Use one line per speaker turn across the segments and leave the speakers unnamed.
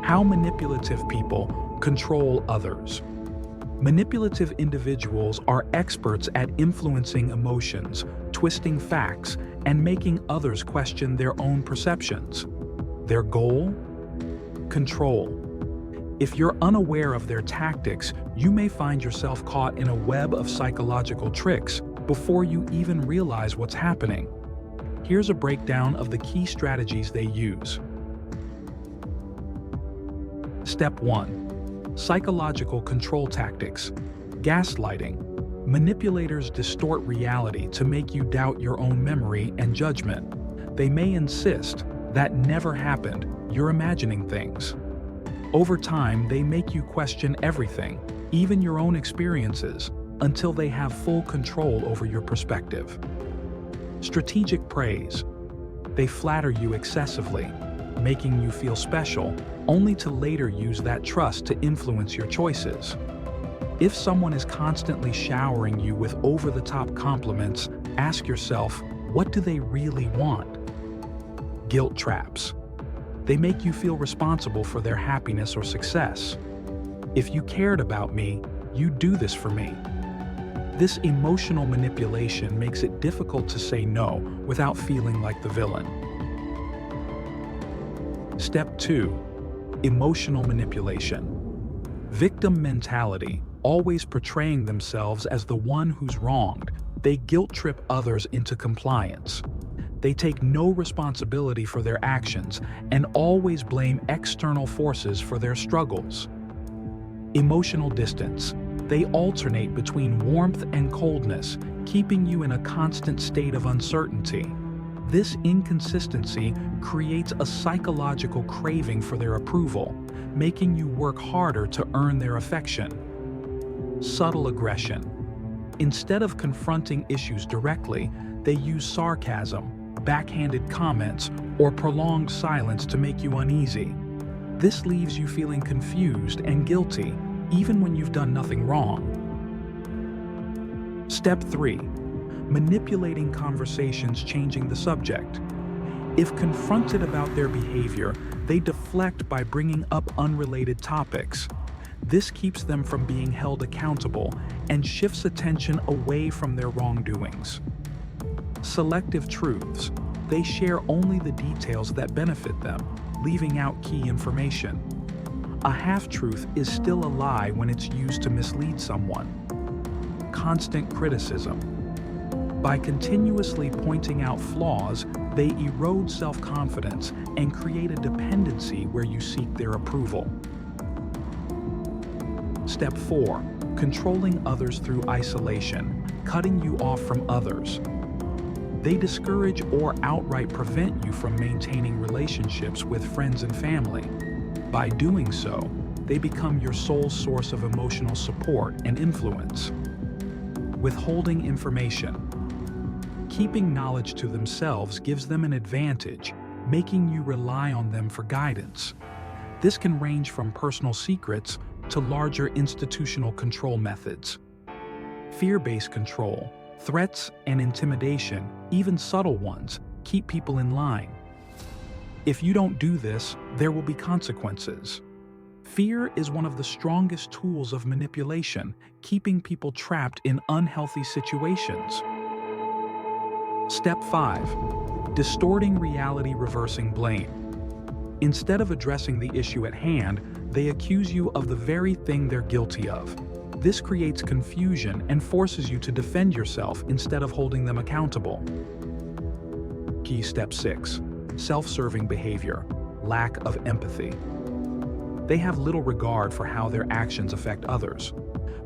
How manipulative people control others. Manipulative individuals are experts at influencing emotions, twisting facts, and making others question their own perceptions. Their goal? Control. If you're unaware of their tactics, you may find yourself caught in a web of psychological tricks before you even realize what's happening. Here's a breakdown of the key strategies they use. Step 1. Psychological control tactics. Gaslighting. Manipulators distort reality to make you doubt your own memory and judgment. They may insist that never happened, you're imagining things. Over time, they make you question everything, even your own experiences, until they have full control over your perspective. Strategic praise. They flatter you excessively, making you feel special, only to later use that trust to influence your choices. If someone is constantly showering you with over-the-top compliments, ask yourself, what do they really want? Guilt traps. They make you feel responsible for their happiness or success. If you cared about me, you'd do this for me. This emotional manipulation makes it difficult to say no without feeling like the villain. Step 2. Emotional manipulation. Victim mentality, always portraying themselves as the one who's wronged. They guilt-trip others into compliance. They take no responsibility for their actions and always blame external forces for their struggles. Emotional distance. They alternate between warmth and coldness, keeping you in a constant state of uncertainty. This inconsistency creates a psychological craving for their approval, making you work harder to earn their affection. Subtle aggression. Instead of confronting issues directly, they use sarcasm, backhanded comments, or prolonged silence to make you uneasy. This leaves you feeling confused and guilty, even when you've done nothing wrong. Step 3. Manipulating conversations, changing the subject. If confronted about their behavior, they deflect by bringing up unrelated topics. This keeps them from being held accountable and shifts attention away from their wrongdoings. Selective truths. They share only the details that benefit them, leaving out key information. A half-truth is still a lie when it's used to mislead someone. Constant criticism. By continuously pointing out flaws, they erode self-confidence and create a dependency where you seek their approval. Step 4. Controlling others through isolation, cutting you off from others. They discourage or outright prevent you from maintaining relationships with friends and family. By doing so, they become your sole source of emotional support and influence. Withholding information. Keeping knowledge to themselves gives them an advantage, making you rely on them for guidance. This can range from personal secrets to larger institutional control methods. Fear-based control, threats and intimidation, even subtle ones, keep people in line. If you don't do this, there will be consequences. Fear is one of the strongest tools of manipulation, keeping people trapped in unhealthy situations. Step 5. Distorting reality, reversing blame. Instead of addressing the issue at hand, they accuse you of the very thing they're guilty of. This creates confusion and forces you to defend yourself instead of holding them accountable. Key Step 6. Self-serving behavior, lack of empathy. They have little regard for how their actions affect others.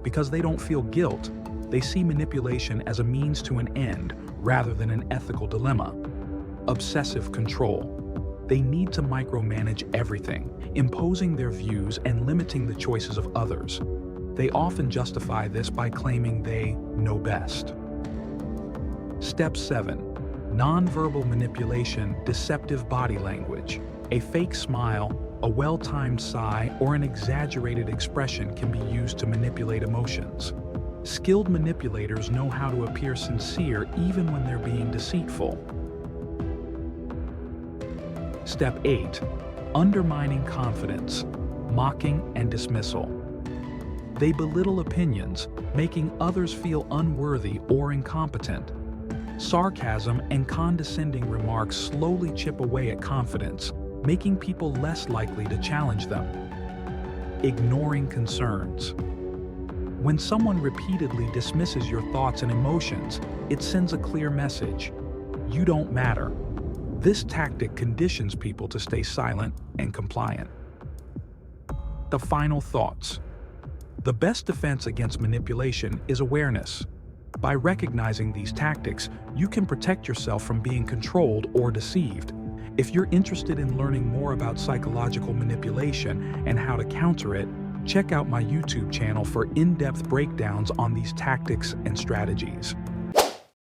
Because they don't feel guilt, they see manipulation as a means to an end rather than an ethical dilemma. Obsessive control. They need to micromanage everything, imposing their views and limiting the choices of others. They often justify this by claiming they know best. Step 7. Nonverbal manipulation, deceptive body language. A fake smile, a well-timed sigh, or an exaggerated expression can be used to manipulate emotions. Skilled manipulators know how to appear sincere even when they're being deceitful. Step 8. undermining confidence, mocking and dismissal. They belittle opinions, making others feel unworthy or incompetent. Sarcasm and condescending remarks slowly chip away at confidence, making people less likely to challenge them. Ignoring concerns. When someone repeatedly dismisses your thoughts and emotions, it sends a clear message: you don't matter. This tactic conditions people to stay silent and compliant. The final thoughts. The best defense against manipulation is awareness. By recognizing these tactics, you can protect yourself from being controlled or deceived. If you're interested in learning more about psychological manipulation and how to counter it, check out my YouTube channel for in-depth breakdowns on these tactics and strategies.